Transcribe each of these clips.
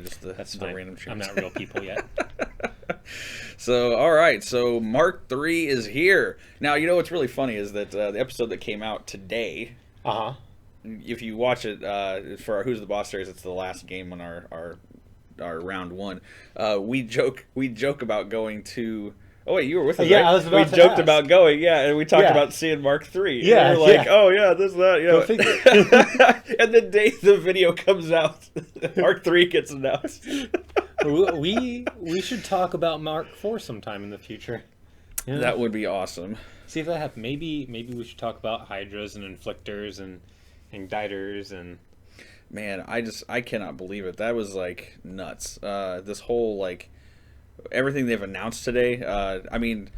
Just That's the fine. random I'm chance. not real people yet. So, all right. So, Mark III is here. Now, you know what's really funny is that the episode that came out today, Uh huh. if you watch it for our Who's the Boss series, it's the last game on our round one. We joke about going to. Oh wait, you were with us, Yeah, right? I was We about to joked ask. about going, yeah, and we talked Yeah. about seeing Mark III. And Yeah, we were like, yeah. oh yeah, this that, you Go know. figure. And the day the video comes out, Mark III gets announced. We should talk about Mark IV sometime in the future. Yeah. That would be awesome. See if that happens. Maybe we should talk about hydras and inflictors and inditers and Man, I cannot believe it. That was like nuts. This whole like everything they've announced today. I mean,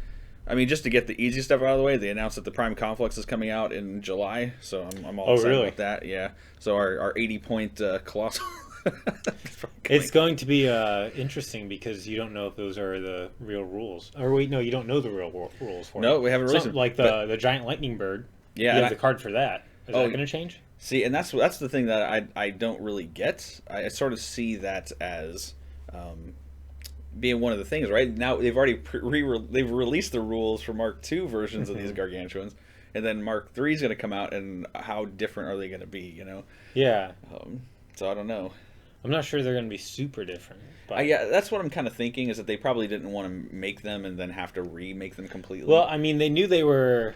just to get the easy stuff out of the way, they announced that the Prime Complex is coming out in July, so I'm all Oh, excited really? about that. Yeah, so our 80-point colossal. it's going to be interesting because you don't know if those are the real rules. Or wait, no, you don't know the real rules for No, it. we haven't released Something them. like the giant lightning bird. Yeah, You and have the card for that. Is Oh, that going to change? see, and that's the thing that I don't really get. I sort of see that as being one of the things. Right now, they've already they've released the rules for Mark II versions of these gargantuans, and then Mark III is going to come out, and how different are they going to be? You know, Yeah. so I don't know. I'm not sure they're going to be super different. But Yeah, that's what I'm kind of thinking is that they probably didn't want to make them and then have to remake them completely. well, I mean, they knew they were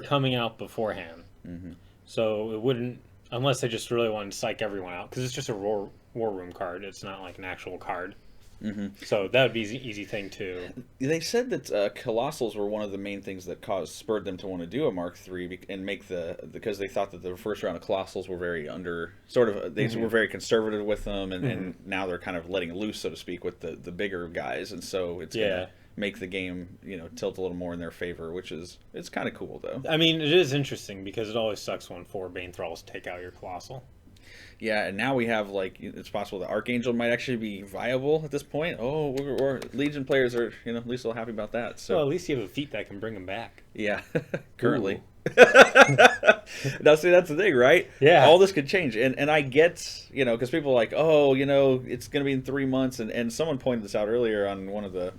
coming out beforehand. Hmm. So it wouldn't, unless they just really wanted to psych everyone out, because it's just a war room card. It's not like an actual card. Hmm. So that would be an easy thing to. They said that colossals were one of the main things that spurred them to want to do a Mark III and make because they thought that the first round of colossals were very they were very conservative with them, and now they're kind of letting loose, so to speak, with the bigger guys, and so it's gonna make the game tilt a little more in their favor, which it's kind of cool though. I mean, it is interesting because it always sucks when 4 Bane Thralls take out your colossal. Yeah, and now we have it's possible that Archangel might actually be viable at this point. Oh, or Legion players are at least a little happy about that. So Well, at least you have a feat that can bring them back. yeah, currently. Now, see, that's the thing, right? Yeah. All this could change, and I get because people are like, oh, it's going to be in 3 months, and someone pointed this out earlier on one of the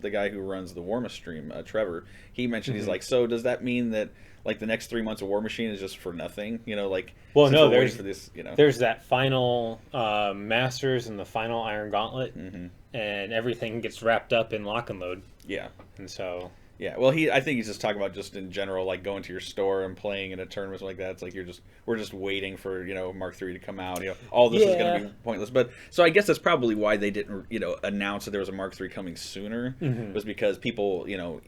guy who runs the Warma stream, Trevor. He mentioned he's like, so does that mean that like the next 3 months of War Machine is just for nothing? Well, since no, we're waiting for this. There's that final Masters and the final Iron Gauntlet, Hmm. and everything gets wrapped up in Lock and Load, Yeah. and so. Yeah, well, I think he's just talking about just in general, like going to your store and playing in a tournament like that. It's like we're just waiting for Mark III to come out. All this is going to be pointless. But so I guess that's probably why they didn't announce that there was a Mark III coming sooner, was because people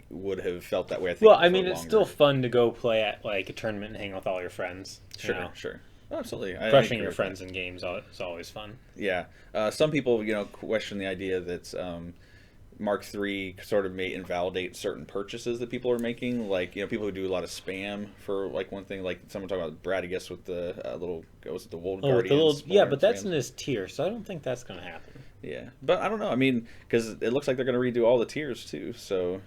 would have felt that way. I think. Well, I mean, for it's longer. still fun to go play at like a tournament and hang out with all your friends. Sure, sure, absolutely. I Crushing agree your with friends in games is always fun. that. Yeah, some people question the idea that. Mark III sort of may invalidate certain purchases that people are making, like people who do a lot of spam for like one thing, like someone talking about Bradigus with the little was it the Wold Guardians? But that's in his tier, so I don't think that's going to happen. Yeah, but I don't know. I mean, because it looks like they're going to redo all the tiers too, so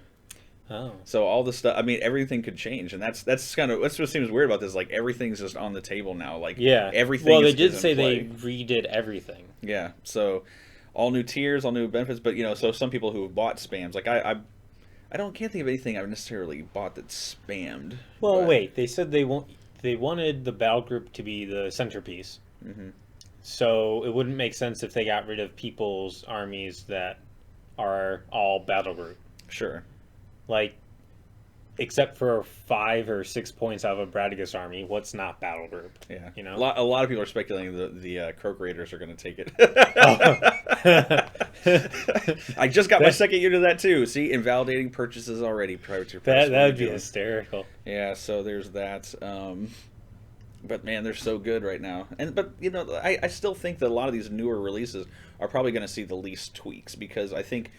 all the stuff. I mean, everything could change, and that's what seems weird about this. Like everything's just on the table now. Like everything. Well, they is did in say play. they redid everything. Yeah, so. All new tiers, all new benefits, but so some people who have bought spams, like can't think of anything I've necessarily bought that's spammed. Well, wait, they said they wanted the battle group to be the centerpiece. Mm-hmm. So it wouldn't make sense if they got rid of people's armies that are all battle group. Sure. Like, except for 5 or 6 points out of a Bradigus army, what's not battle group? Yeah. A lot of people are speculating the Croak Raiders are going to take it. I just got my second unit of that too. See, invalidating purchases already prior to that would be hysterical. Yeah, so there's that. But man, they're so good right now. But I still think that a lot of these newer releases are probably going to see the least tweaks because I think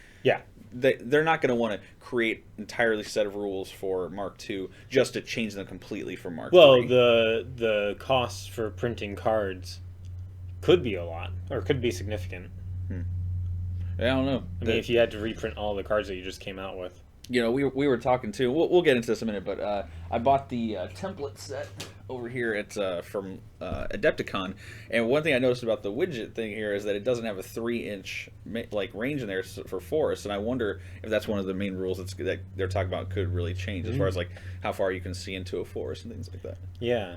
they're not going to want to create entirely set of rules for Mark II just to change them completely for Mark Well, III. the costs for printing cards could be a lot, or could be significant. I don't know. I mean, if you had to reprint all the cards that you just came out with. we were talking too. We'll get into this in a minute, but I bought the template set over here at from Adepticon, and one thing I noticed about the widget thing here is that it doesn't have a 3-inch like range in there for forest, and I wonder if that's one of the main rules that they're talking about could really change as far as like how far you can see into a forest and things like that. Yeah.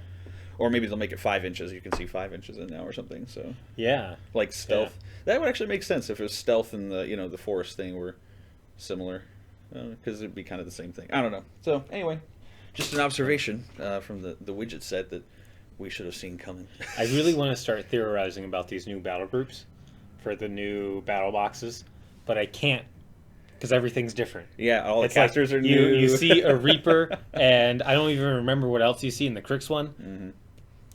Or maybe they'll make it 5 inches. You can see 5 inches in now or something. So yeah, like stealth. Yeah. That would actually make sense if it was stealth and the forest thing were similar. Because it'd be kind of the same thing. I don't know. So anyway, just an observation from the widget set that we should have seen coming. I really want to start theorizing about these new battle groups for the new battle boxes, but I can't because everything's different. Yeah, all the casters are new. You see a Reaper, and I don't even remember what else you see in the Crix one. Mm-hmm.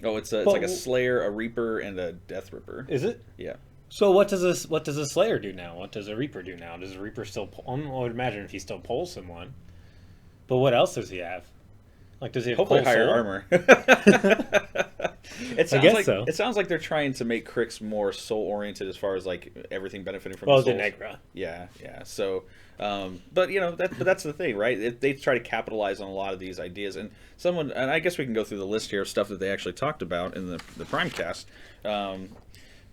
Oh, it's like a Slayer, a Reaper, and a Death Ripper. Is it? Yeah. So what does a Slayer do now? What does a Reaper do now? Does a Reaper still pull? I would imagine if he still pulls someone. But what else does he have? Like, does he have hopefully higher soul? Armor? It sounds like they're trying to make Crix more soul oriented as far as like everything benefiting from the souls. Negra. Yeah. So, but that's the thing, right? They try to capitalize on a lot of these ideas, and I guess we can go through the list here of stuff that they actually talked about in the Primecast.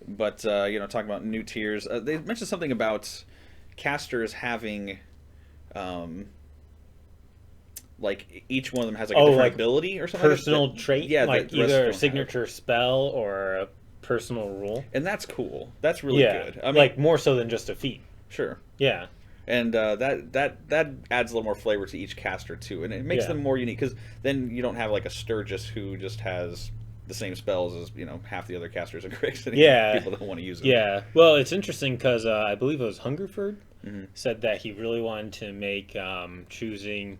But talking about new tiers, they mentioned something about casters having, like each one of them has like a different ability or something. Personal trait, yeah, like either a signature spell or a personal rule. And that's cool. That's really good. I mean, like more so than just a feat. Sure. Yeah. And that adds a little more flavor to each caster too, and it makes them more unique because then you don't have like a Sturgis who just has the same spells as half the other casters in Crix. People don't want to use them. Yeah, well, it's interesting because I believe it was Hungerford said that he really wanted to make choosing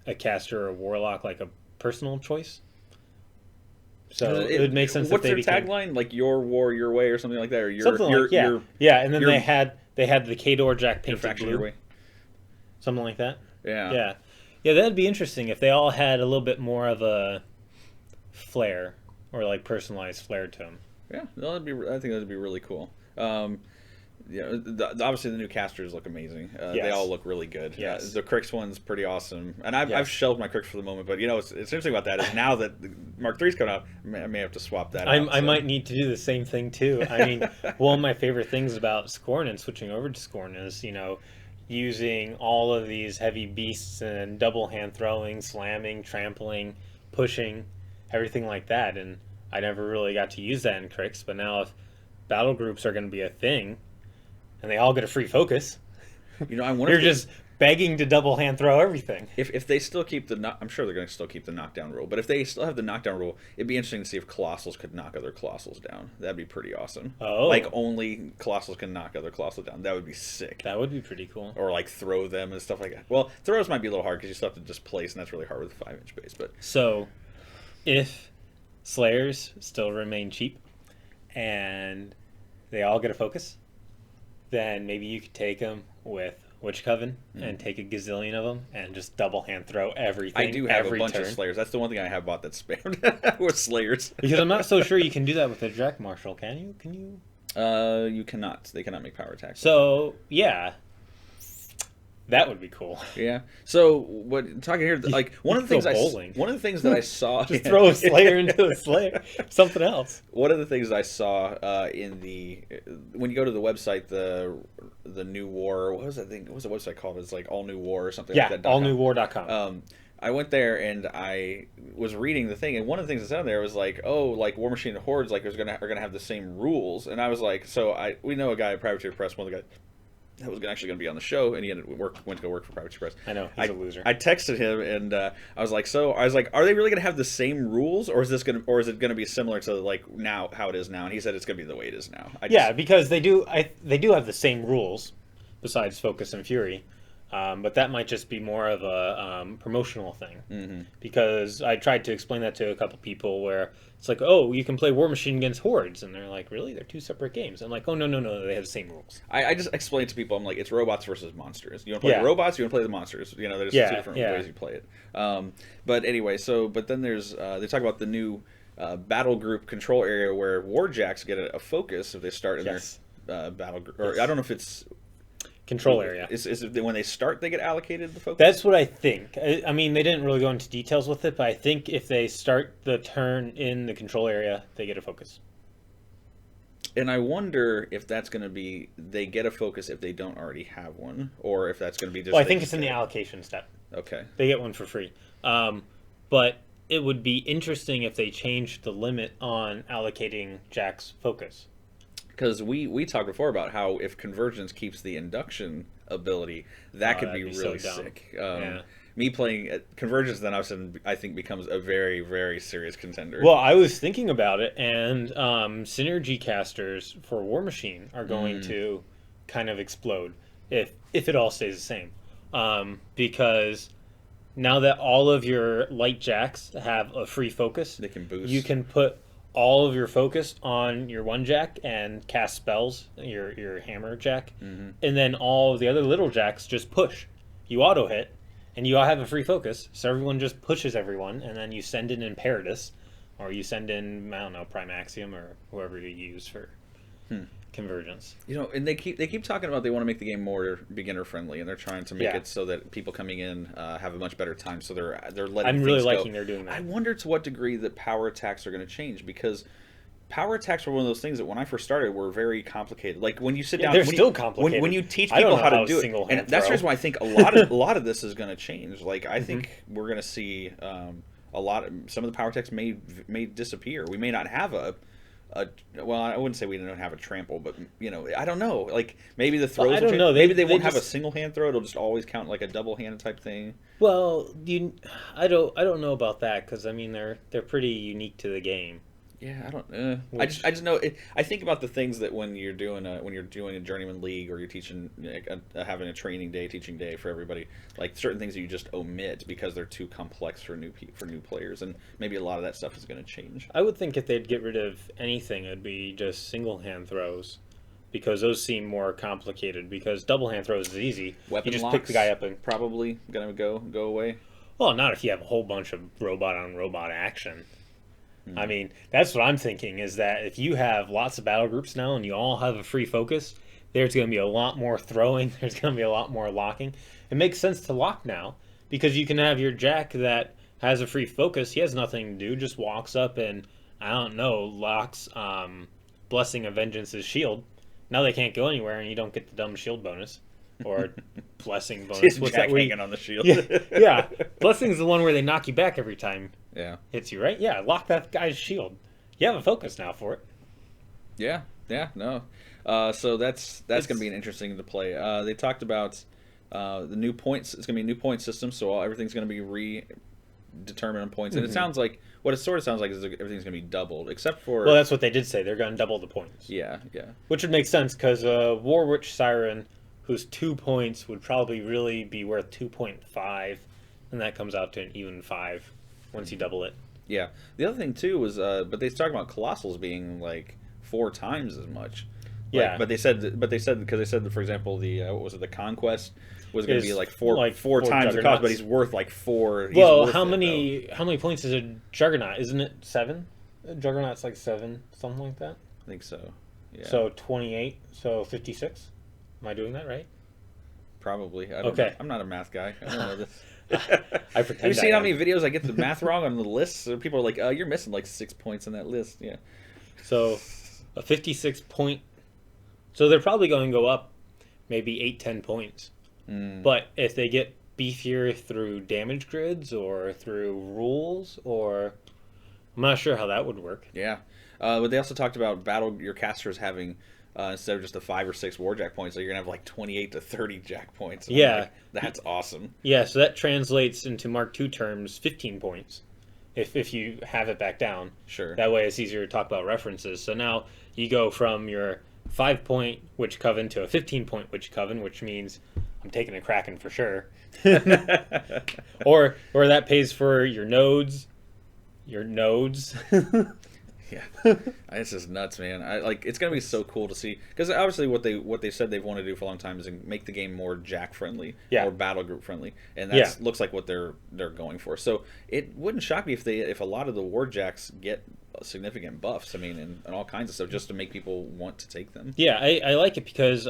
a caster or a warlock like a personal choice. So it would make sense. What's their tagline? Like your war, your way, or something like that, or and then they had the Khador Jack painted blue, your way. Something like that. Yeah. That'd be interesting if they all had a little bit more of a flair. Or like personalized flair to them. Yeah, I think that'd be really cool. Obviously the new casters look amazing. They all look really good. Yes. The Crix one's pretty awesome, and I've shelved my Crix for the moment. But it's interesting about that is now that Mark III's coming out, I may have to swap that. I might need to do the same thing too. I mean, one of my favorite things about Scorn and switching over to Scorn is using all of these heavy beasts and double hand throwing, slamming, trampling, pushing, everything like that, and I never really got to use that in Crix, but now if battle groups are going to be a thing, and they all get a free focus, I wonder you're just begging to double hand throw everything. If they still keep I'm sure they're going to still keep the knockdown rule, but if they still have the knockdown rule, it'd be interesting to see if Colossals could knock other Colossals down. That'd be pretty awesome. Oh. Like only Colossals can knock other Colossals down. That would be sick. That would be pretty cool. Or like throw them and stuff like that. Well, throws might be a little hard because you still have to displace, and that's really hard with a 5-inch base. But so, if Slayers still remain cheap, and they all get a focus, then maybe you could take them with Witch Coven and take a gazillion of them and just double hand throw everything. I do have every a bunch turn. of Slayers. That's the one thing I have bought that's spammed with Slayers. Because I'm not so sure you can do that with a Direct Marshal, can you? Can you? You cannot. They cannot make power attacks. So, yeah. That would be cool. Yeah. So talking here, like one of the things that I saw, just throw a Slayer into a Slayer, something else. One of the things I saw when you go to the website, the New War, what was that thing? What was the website called? It's like All New War or something. Yeah, like that. allnewwar.com. I went there and I was reading the thing, and one of the things that said on there was like, oh, like War Machine and Hordes like are gonna have the same rules, and I was like, we know a guy at Privateer Press, one of the guys that was actually going to be on the show, and he went to go work for Privateer Press. I know, he's a loser. I texted him, and I was like, are they really going to have the same rules, or is it going to be similar to like now how it is now? And he said it's going to be the way it is now. Because they do have the same rules, besides Focus and Fury, but that might just be more of a promotional thing. Because I tried to explain that to a couple people where it's like, oh, you can play War Machine against Hordes, and they're like, really? They're two separate games. I'm like, oh, no, they have the same rules. I just explained to people, I'm like, it's robots versus monsters. You want to play the robots, you want to play the monsters. There's two different ways you play it. But anyway, but then there's they talk about the new battle group control area where Warjacks get a focus if they start in their battle group. Or I don't know if it's Control area. Is it when they start they get allocated the focus? That's what I think. I mean, they didn't really go into details with it, but I think if they start the turn in the control area, they get a focus. And I wonder if that's going to be they get a focus if they don't already have one, or if that's going to be just. Well, I think it's in the allocation step. Okay. They get one for free. But it would be interesting if they changed the limit on allocating Jack's focus. Because we talked before about how if Convergence keeps the induction ability, that could be really so sick. Yeah. Me playing Convergence then all of a sudden I think becomes a very, very serious contender. Well, I was thinking about it, and synergy casters for War Machine are going to kind of explode if it all stays the same. Because now that all of your light jacks have a free focus, they can boost. You can put all of your focus on your one jack and cast spells, your hammer jack, and then all of the other little jacks just push. You auto hit, and you all have a free focus, so everyone just pushes everyone, and then you send in Imperatus, or you send in, I don't know, Primaxium, or whoever you use for Convergence. You know, and they keep talking about they want to make the game more beginner friendly, and they're trying to make it so that people coming in have a much better time. So they're letting. I'm really things liking go. they're doing that. I wonder to what degree that power attacks are going to change, because power attacks were one of those things that when I first started were very complicated. Like when you sit down, they're still complicated. When you teach people how to do it, and that's the reason why I think a lot of this is going to change. Like I think we're going to see some of the power attacks may disappear. We may not have well, I wouldn't say we don't have a trample, but you know, I don't know. Like maybe the throws. Well, I don't know. Maybe they won't have a single hand throw. It'll just always count like a double hand type thing. Well, I don't know about that, because I mean they're pretty unique to the game. Yeah, I don't. I just know. I think about the things that when you're doing a journeyman league, or you're teaching having a training day, teaching day for everybody, like certain things that you just omit because they're too complex for new players, and maybe a lot of that stuff is going to change. I would think if they'd get rid of anything, it'd be just single hand throws, because those seem more complicated. Because double hand throws is easy. Weapon you just locks pick the guy up and probably gonna go away. Well, not if you have a whole bunch of robot on robot action. I mean, that's what I'm thinking, is that if you have lots of battle groups now and you all have a free focus, there's going to be a lot more throwing, there's going to be a lot more locking. It makes sense to lock now, because you can have your jack that has a free focus, he has nothing to do, just walks up and, I don't know, locks Blessing of Vengeance's shield. Now they can't go anywhere, and you don't get the dumb shield bonus. Or blessing bonus. What's that hanging on the shield? Yeah. Blessing's the one where they knock you back every time. Yeah. Hits you, right? Yeah, lock that guy's shield. You have a focus now for it. Yeah, no. So that's going to be an interesting to play. They talked about the new points. It's going to be a new point system, so everything's going to be redetermined on points. And it sounds like, what it sort of sounds like is everything's going to be doubled, except for... Well, that's what they did say. They're going to double the points. Yeah. Which would make sense, because War Witch Siren, whose 2 points would probably really be worth 2.5, and that comes out to an even 5 once you double it. Yeah. The other thing too was, but they talked about Colossals being like 4 times as much. Yeah. But they said because they said, for example, the what was it, the Conquest was going to be like four times the cost, but he's worth like 4. Well, how many points is a Juggernaut? Isn't it 7? Juggernaut's like 7, something like that. I think so. Yeah. So 28. So 56. Am I doing that right? Probably. Okay. I'm not a math guy. I don't know this. I pretend. Have you seen how many videos I get the math wrong on the lists? So people are like, you're missing like 6 points in that list. Yeah. So a 56 point. So they're probably going to go up maybe 8-10 points. But if they get beefier through damage grids or through rules, or I'm not sure how that would work. Yeah. But they also talked about your casters having instead of just the 5 or 6 warjack points, so you're gonna have like 28 to 30 jack points. And yeah, like, that's awesome. Yeah, so that translates into Mark II terms 15 points. If you have it back down. Sure. That way it's easier to talk about references. So now you go from your 5-point Witch Coven to a 15-point Witch Coven, which means I'm taking a Kraken for sure. or that pays for your nodes. Yeah, it's just nuts, man. It's gonna be so cool to see, because obviously what they said they've wanted to do for a long time is make the game more jack friendly, more battle group friendly, and that looks like what they're going for. So it wouldn't shock me if a lot of the warjacks get significant buffs. I mean, and all kinds of stuff, just to make people want to take them. Yeah, I like it because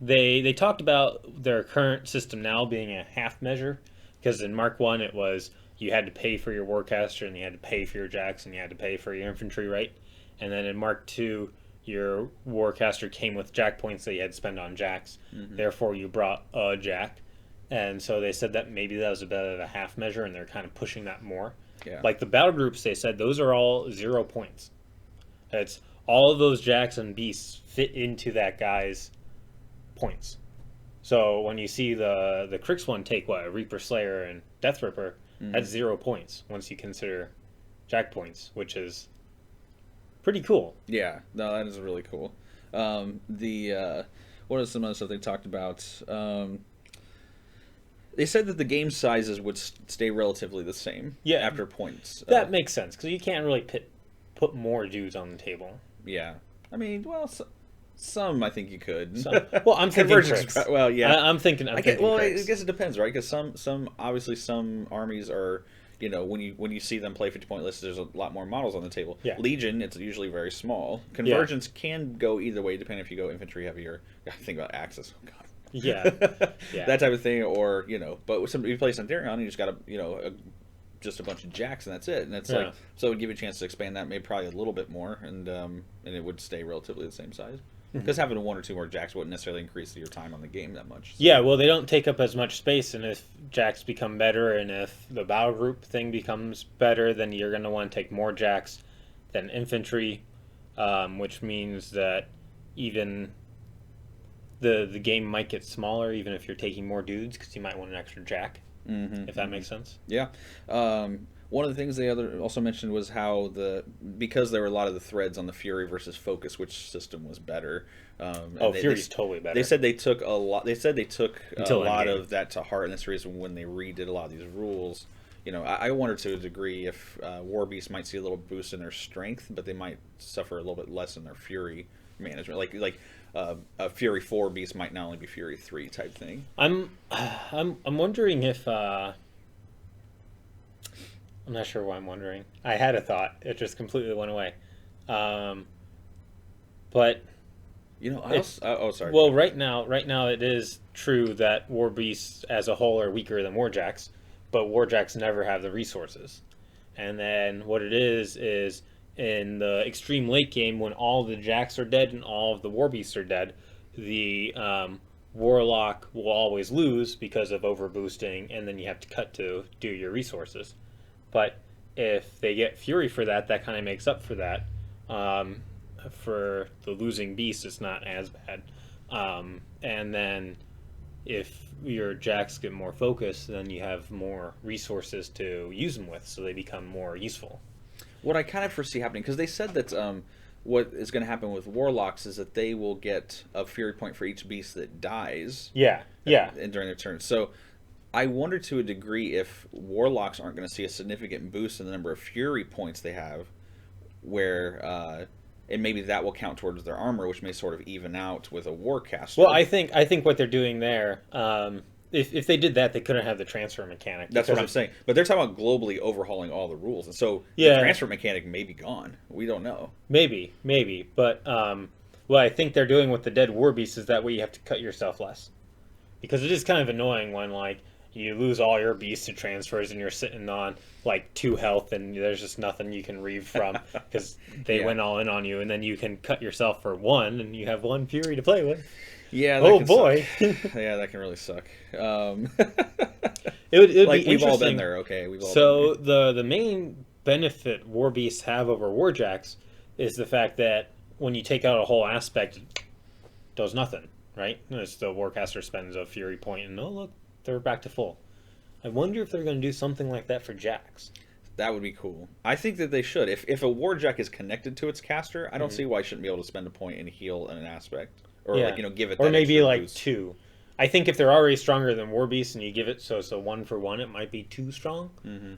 they talked about their current system now being a half measure, because in Mark One it was you had to pay for your Warcaster and you had to pay for your jacks and you had to pay for your infantry, right? And then in Mark Two, your Warcaster came with jack points that you had to spend on jacks. Therefore, you brought a jack, and so they said that maybe that was about a half measure, and they're kind of pushing that more. Yeah. Like the battle groups, they said those are all 0 points. It's all of those jacks and beasts fit into that guy's points. So when you see the Crix one take what, a Reaper Slayer and Death Ripper, that's 0 points once you consider jack points, which is pretty cool. Yeah, no, that is really cool. What are some other stuff they talked about? They said that the game sizes would stay relatively the same. Yeah. After points. That makes sense because you can't really put more dudes on the table. Yeah, I mean, well, some I think you could. Well, I'm thinking Convergence. Crix. Well, yeah, I'm thinking. I guess it depends, right? Because some obviously some armies are. You know, when you see them play 50-point lists, there's a lot more models on the table. Yeah. Legion, it's usually very small. Convergence can go either way, depending if you go infantry heavy or think about Axis. Oh, God. Yeah. Yeah. That type of thing, or but with you play Centurion, you just got just a bunch of jacks and that's it, and it's like so it would give you a chance to expand that maybe probably a little bit more, and it would stay relatively the same size. Because having one or two more jacks wouldn't necessarily increase your time on the game that much. So. Yeah, well, they don't take up as much space, and if jacks become better, and if the battle group thing becomes better, then you're going to want to take more jacks than infantry, which means that even the game might get smaller, even if you're taking more dudes, because you might want an extra jack, if that makes sense. Yeah. One of the things they also mentioned was how because there were a lot of the threads on the Fury versus Focus, which system was better. Fury's totally better. They said they took a lot. They said they took a lot of that to heart, and that's the reason when they redid a lot of these rules. I wonder to a degree if War Beasts might see a little boost in their strength, but they might suffer a little bit less in their Fury management. Like a Fury 4 Beast might not only be Fury 3 type thing. I'm wondering if. I'm not sure why I'm wondering. I had a thought. It just completely went away. But sorry. Well, right now it is true that War Beasts as a whole are weaker than Warjacks, but Warjacks never have the resources. And then what it is in the extreme late game when all the Jacks are dead and all of the War Beasts are dead, the Warlock will always lose because of overboosting, and then you have to cut to do your resources. But if they get Fury for that, that kind of makes up for that. For the losing beast, it's not as bad. And then if your jacks get more focus, then you have more resources to use them with, so they become more useful. What I kind of foresee happening, because they said that what is going to happen with Warlocks is that they will get a Fury point for each beast that dies. Yeah. During their turn. So I wonder to a degree if Warlocks aren't going to see a significant boost in the number of Fury points they have, where and maybe that will count towards their armor, which may sort of even out with a Warcaster. Well, I think what they're doing there, if they did that, they couldn't have the transfer mechanic. That's what I'm saying. But they're talking about globally overhauling all the rules, and so the transfer mechanic may be gone. We don't know. Maybe, but what I think they're doing with the dead War Beast is that way you have to cut yourself less, because it is kind of annoying when you lose all your beasts to transfers and you're sitting on 2 health and there's just nothing you can reave from because they went all in on you, and then you can cut yourself for 1 and you have 1 Fury to play with. Yeah. Oh boy. Yeah, that can really suck. It would be interesting. We've all been there. Okay. The main benefit War Beasts have over Warjacks is the fact that when you take out a whole aspect, it does nothing, right? It's the Warcaster spends a Fury point and look, they're back to full. I wonder if they're going to do something like that for Jacks. That would be cool. I think that they should. If a Warjack is connected to its caster, I don't see why it shouldn't be able to spend a point and heal an aspect. Or give it that, or maybe boost. 2. I think if they're already stronger than War Beast and you give it so 1 for 1, it might be too strong.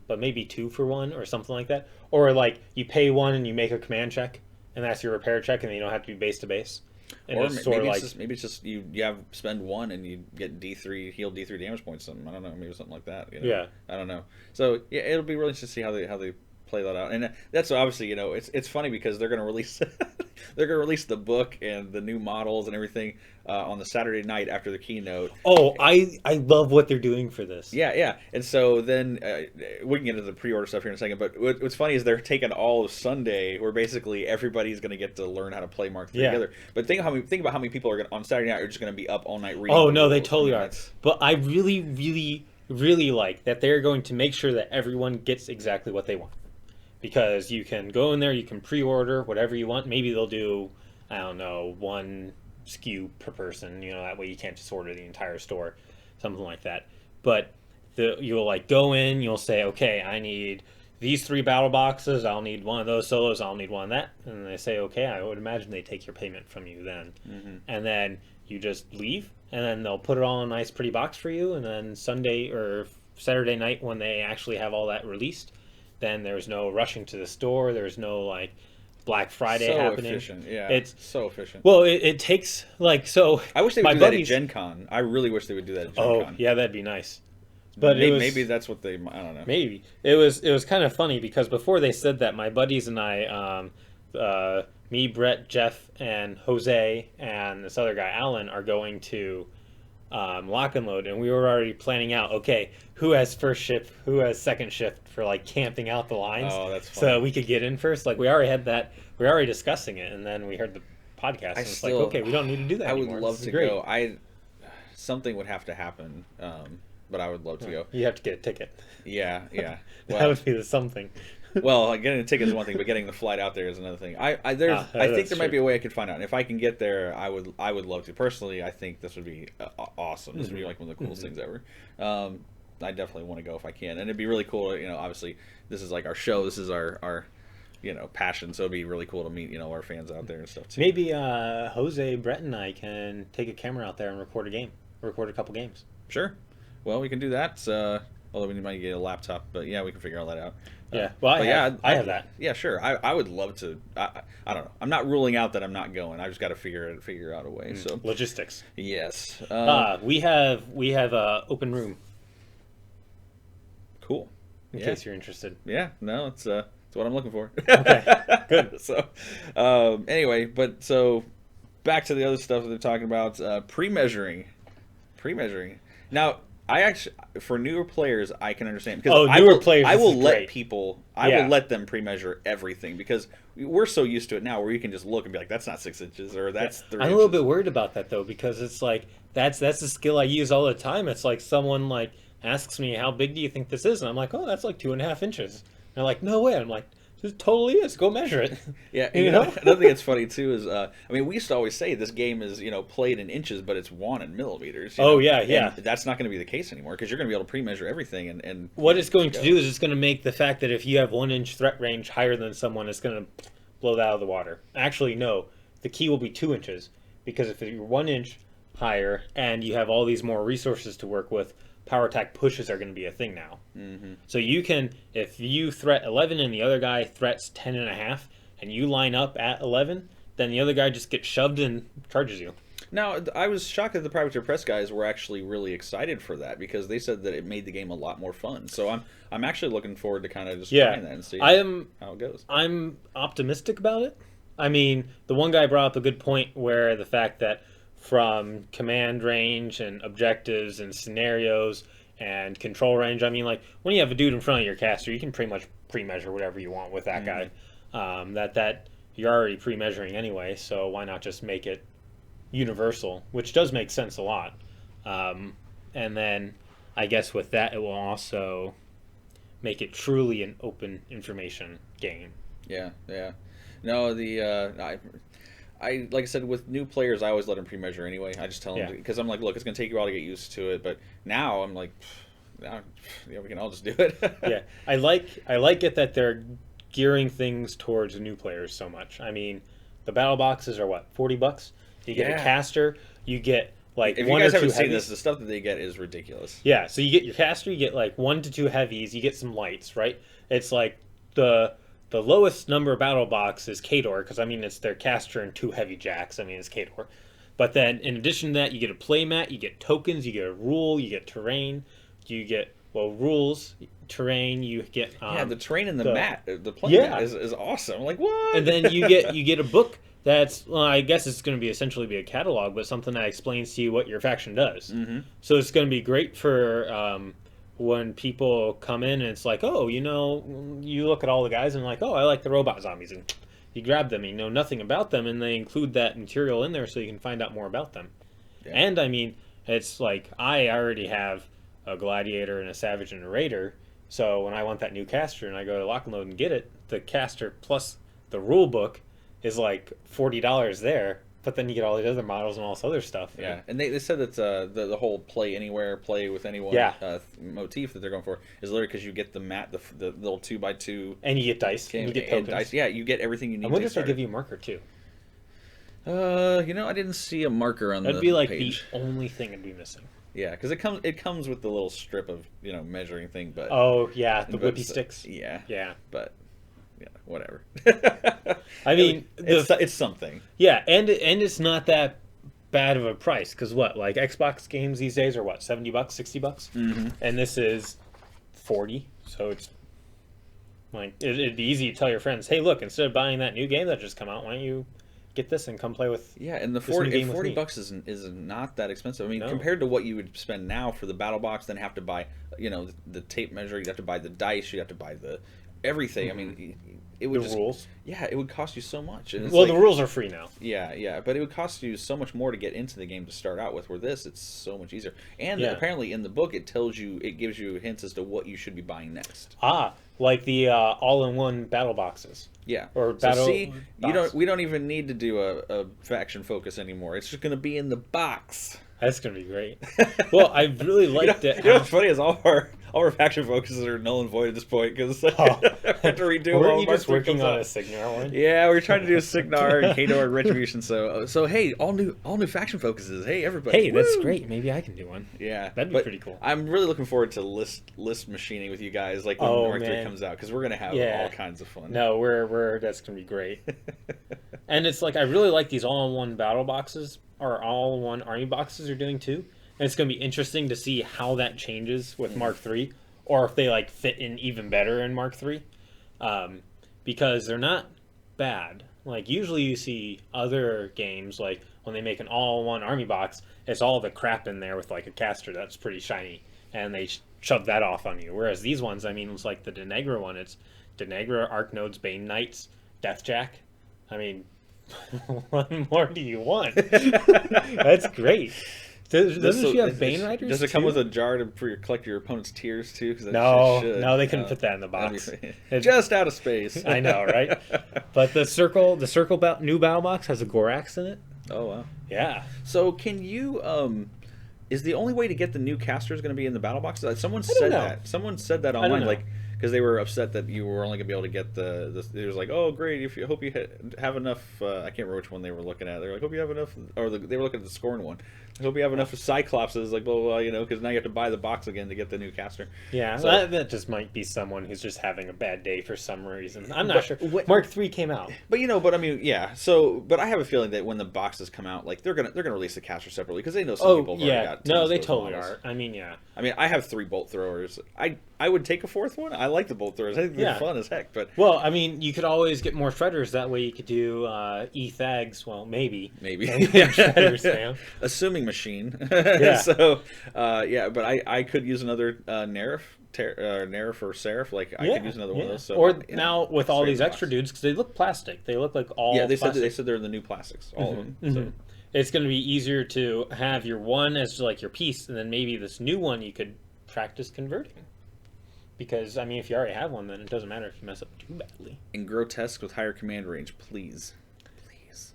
But maybe 2 for 1 or something like that. Or you pay 1 and you make a command check, and that's your repair check, and then you don't have to be base to base. And or maybe it's just you have spend 1 and you get D3 heal D3 damage points. Something, I don't know, maybe something like that. Yeah, I don't know. So yeah, it'll be really interesting to see how they play that out. And that's obviously it's funny because they're going to release They're gonna release the book and the new models and everything on the Saturday night after the keynote. Oh, I love what they're doing for this. Yeah, yeah. And so then we can get into the pre-order stuff here in a second. But what's funny is they're taking all of Sunday, where basically everybody's going to get to learn how to play Mark III together. But think about how many people are gonna, on Saturday night are just going to be up all night reading. Oh no, they totally are. But I really, really, really like that they're going to make sure that everyone gets exactly what they want, because you can go in there, you can pre-order whatever you want. Maybe they'll do, I don't know, one SKU per person, that way you can't just order the entire store, something like that. But you'll like go in, you'll say, okay, I need these 3 battle boxes, I'll need one of those solos, I'll need one of that, and they say, okay, I would imagine they take your payment from you then. And then you just leave, and then they'll put it all in a nice pretty box for you, and then Sunday or Saturday night when they actually have all that released, then there's no rushing to the store, there's no like Black Friday happening. Efficient. Yeah, it's so efficient. Well, it takes so. I wish they would do that at Gen Con. I really wish they would do that at Gen Con. Oh, yeah, that'd be nice. But maybe that's what they. I don't know. Maybe it was kind of funny because before they said that, my buddies and I, me, Brett, Jeff, and Jose, and this other guy Alan are going to Lock and Load, and we were already planning out, okay, who has first shift, who has second shift for like camping out the lines. Oh, that's fun. So we could get in first. Like we already had that, we were already discussing it, and then we heard the podcast, and it's like, okay, we don't need to do that anymore. I would love to go. Something would have to happen, but I would love to go. You have to get a ticket. Yeah. That would be the something. Well, getting a ticket is one thing, but getting the flight out there is another thing. I think there might be a way I could find out. And if I can get there, I would love to. Personally, I think this would be awesome. This would be like one of the coolest things ever. I definitely want to go if I can, and it'd be really cool. Obviously, this is like our show. This is our passion. So it'd be really cool to meet our fans out there and stuff too. Maybe Jose, Brett, and I can take a camera out there and record a couple games. Sure. Well, we can do that. Although we might get a laptop, but yeah, we can figure all that out. Yeah, well, I have that. Yeah, sure. I would love to. I don't know. I'm not ruling out that I'm not going. I just got to figure out a way. So logistics. Yes. We have open room. Cool. In case you're interested. Yeah. No, it's what I'm looking for. Okay. Good. So, anyway, but so back to the other stuff that they're talking about. Pre-measuring. Now, I actually, for newer players, I can understand because I will let people, will let them pre-measure everything because we're so used to it now where you can just look and be like, that's not 6 inches or that's 3 inches. I'm a little bit worried about that though because it's like that's a skill I use all the time. It's like someone like asks me, how big do you think this is? And I'm like, oh, that's like 2.5 inches. And they're like, no way. I'm like, it totally is. Go measure it. Yeah, another thing that's funny too is, we used to always say this game is, played in inches, but it's won in millimeters. Yeah. And that's not going to be the case anymore because you're going to be able to pre-measure everything. And what it's going to do is it's going to make the fact that if you have 1 inch threat range higher than someone, it's going to blow that out of the water. Actually, no. The key will be 2 inches because if you're 1 inch higher and you have all these more resources to work with, power attack pushes are going to be a thing now. Mm-hmm. So you can, if you threat 11 and the other guy threats 10.5, and you line up at 11, then the other guy just gets shoved and charges you. Now, I was shocked that the Privateer Press guys were actually really excited for that because they said that it made the game a lot more fun. So I'm actually looking forward to kind of just trying that and seeing how it goes. I'm optimistic about it. I mean, the one guy brought up a good point where the fact that from command range and objectives and scenarios and control range, I mean, like when you have a dude in front of your caster, you can pretty much pre-measure whatever you want with that guy. That you're already pre-measuring anyway, so why not just make it universal, which does make sense a lot. And then I guess with that, it will also make it truly an open information game. Yeah. No, I like I said, with new players, I always let them pre-measure anyway. I just tell them because I'm like, look, it's going to take you a while to get used to it. But now I'm like, we can all just do it. Yeah, I like it that they're gearing things towards new players so much. I mean, the battle boxes are what, $40? You get a caster, you get like if one you guys or two haven't seen heavies. this, the stuff that they get is ridiculous. Yeah, so you get your caster, you get like 1 to 2 heavies, you get some lights, right? It's like the lowest number battle box is Khador, because I mean it's their caster and 2 heavy jacks. I mean it's Khador. But then in addition to that, you get a playmat, you get tokens, you get a rule, you get terrain, you get rules, terrain, you get the terrain and the mat, the playmat is awesome. Like what? And then you get a book that's, well, I guess it's going to be essentially be a catalog, but something that explains to you what your faction does. Mm-hmm. So it's going to be great for when people come in and it's like, oh, you look at all the guys and like, oh, I like the robot zombies, and you grab them, and you know nothing about them, and they include that material in there so you can find out more about them. Yeah. And I mean, it's like I already have a gladiator and a savage and a raider, so when I want that new caster and I go to Lock and Load and get it, the caster plus the rule book is like $40 there, but then you get all these other models and all this other stuff. Yeah, and they said that the whole play anywhere, play with anyone motif that they're going for is literally because you get the mat, the little 2x2, and you get dice, and you get tokens. Dice. Yeah, you get everything you need. I wonder if they give you a marker too. I didn't see a marker on the page. That'd be like the only thing it'd be missing. Yeah, because it comes with the little strip of measuring thing, but oh yeah, the whippy sticks. Yeah, but. Yeah, whatever. I mean, it's something. Yeah, and it's not that bad of a price because what, like Xbox games these days are what, $70, $60, mm-hmm. and this is $40. So it's like it'd be easy to tell your friends, hey, look, instead of buying that new game that just come out, why don't you get this and come play with? Yeah, and the $40 is not that expensive. I mean, compared to what you would spend now for the battle box, then have to buy the tape measure, you have to buy the dice, you have to buy the everything. Mm-hmm. I mean, it would rules. Yeah, it would cost you so much. And the rules are free now. Yeah, but it would cost you so much more to get into the game to start out with. Where this, it's so much easier. And apparently in the book, it gives you hints as to what you should be buying next. Like the all-in-one battle boxes. Yeah. Or battle. See, we don't even need to do a faction focus anymore. It's just going to be in the box. That's going to be great. Well, I really liked it. You know what's funny is all our faction focuses are null and void at this point because I have to redo all. Weren't you just working on a Signar one? Yeah, we were trying to do a Signar and Khador and Retribution. So hey, all new faction focuses. Hey, everybody. Hey, that's great. Maybe I can do one. Yeah, that'd be pretty cool. I'm really looking forward to list machining with you guys, like when Mark 3 comes out, because we're gonna have all kinds of fun. No, that's gonna be great. And it's like I really like these all-in-one battle boxes. Or all-in-one army boxes are doing too, and it's going to be interesting to see how that changes with Mark III, or if they like fit in even better in Mark III, because they're not bad. Like usually you see other games like when they make an all-in-one army box, it's all the crap in there with like a caster that's pretty shiny, and they shove that off on you. Whereas these ones, I mean, it's like the Denegra one. It's Denegra, Arknodes, Bane Knights, Deathjack. I mean. What more do you want? That's great. Doesn't she have Bane Riders? Does it come with a jar to collect your opponent's tears too? No, they couldn't put that in the box. Just out of space. I know, right? But the new battle box has a Gorax in it. Oh wow. Yeah. So can you is the only way to get the new casters going to be in the battle box? Someone said that. Someone said that online, like. Because they were upset that you were only going to be able to get it was like, oh, great, if you hope you have enough, I can't remember which one they were looking at. They were like, hope you have enough, or they were looking at the Scorn one. I hope you have enough Cyclopses, like, blah, blah, blah, because now you have to buy the box again to get the new caster. Yeah, so, that just might be someone who's just having a bad day for some reason. I'm not sure. Mark III came out. But, I mean, yeah, but I have a feeling that when the boxes come out, like, they're gonna release the caster separately, because they know some people have already got no, they totally are. I mean, yeah. I mean, I have 3 bolt throwers. I would take a 4th one. I like the bolt throwers. I think they're fun as heck. But I mean, you could always get more shredders. That way, you could do E-Thags. Well, maybe. Shredders, Sam. Assuming machine. Yeah. So, but I could use another Nerf or Seraph. Like I could use another one of those. So, or now with all these extra dudes, because they look plastic. They look like all. Yeah, they plastic. said they're the new plastics. All of them. Mm-hmm. So. It's going to be easier to have your one as like your piece, and then maybe this new one you could practice converting. Because, I mean, if you already have one, then it doesn't matter if you mess up too badly. And grotesque with higher command range, please. Please.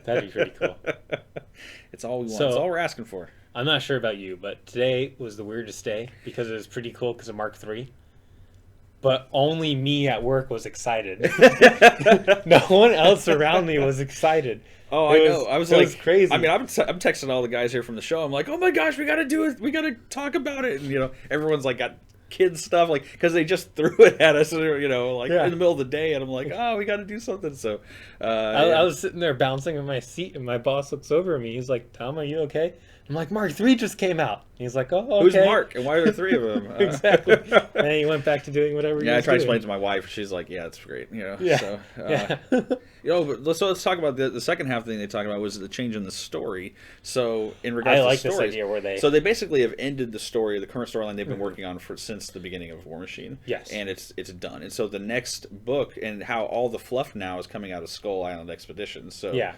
That'd be pretty cool. It's all we want. It's all we're asking for. I'm not sure about you, but today was the weirdest day because it was pretty cool because of Mark III. But only me at work was excited. No one else around me was excited. Oh, I know. I was like, it was crazy. I mean, I'm texting all the guys here from the show. I'm like, oh my gosh, we got to do it. We got to talk about it. And, everyone's like got kids stuff, like, because they just threw it at us, in the middle of the day. And I'm like, we got to do something. So I was sitting there bouncing in my seat, and my boss looks over at me. He's like, Tom, are you okay? I'm like, Mark III just came out. He's like, oh, okay. Who's Mark? And why are there 3 of them? Exactly. And he went back to doing whatever he was I tried to doing. explain to my wife. She's like, yeah, it's great. Yeah. So, yeah. But let's talk about the second half thing they talked about was the change in the story. So in regards I to like stories, this idea where they basically have ended the story, the current storyline they've been working on since the beginning of War Machine. Yes. And it's done. And so the next book and how all the fluff now is coming out of Skull Island Expeditions. So yeah.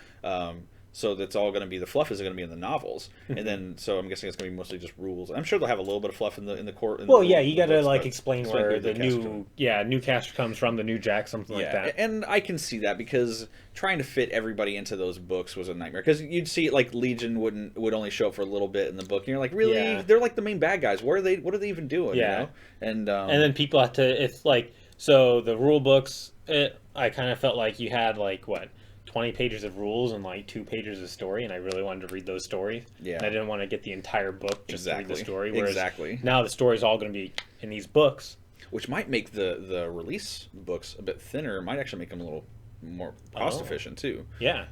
So that's all going to be the fluff is going to be in the novels, and then so I'm guessing it's going to be mostly just rules. I'm sure they'll have a little bit of fluff in the court. Well, yeah, you got to like explain where the new caster comes from, the new Jack, something like that. And I can see that because trying to fit everybody into those books was a nightmare. Because you'd see like Legion would only show up for a little bit in the book, and you're like, really? Yeah. They're like the main bad guys. What are they even doing? Yeah, you know? And then people have to so the rule books. I kind of felt like you had 20 pages of rules and 2 pages of story, and I really wanted to read those stories. Yeah. And I didn't want to get the entire book just to read the story. Whereas exactly. Now the story's all going to be in these books. Which might make the release books a bit thinner. It might actually make them a little more cost efficient too. Yeah.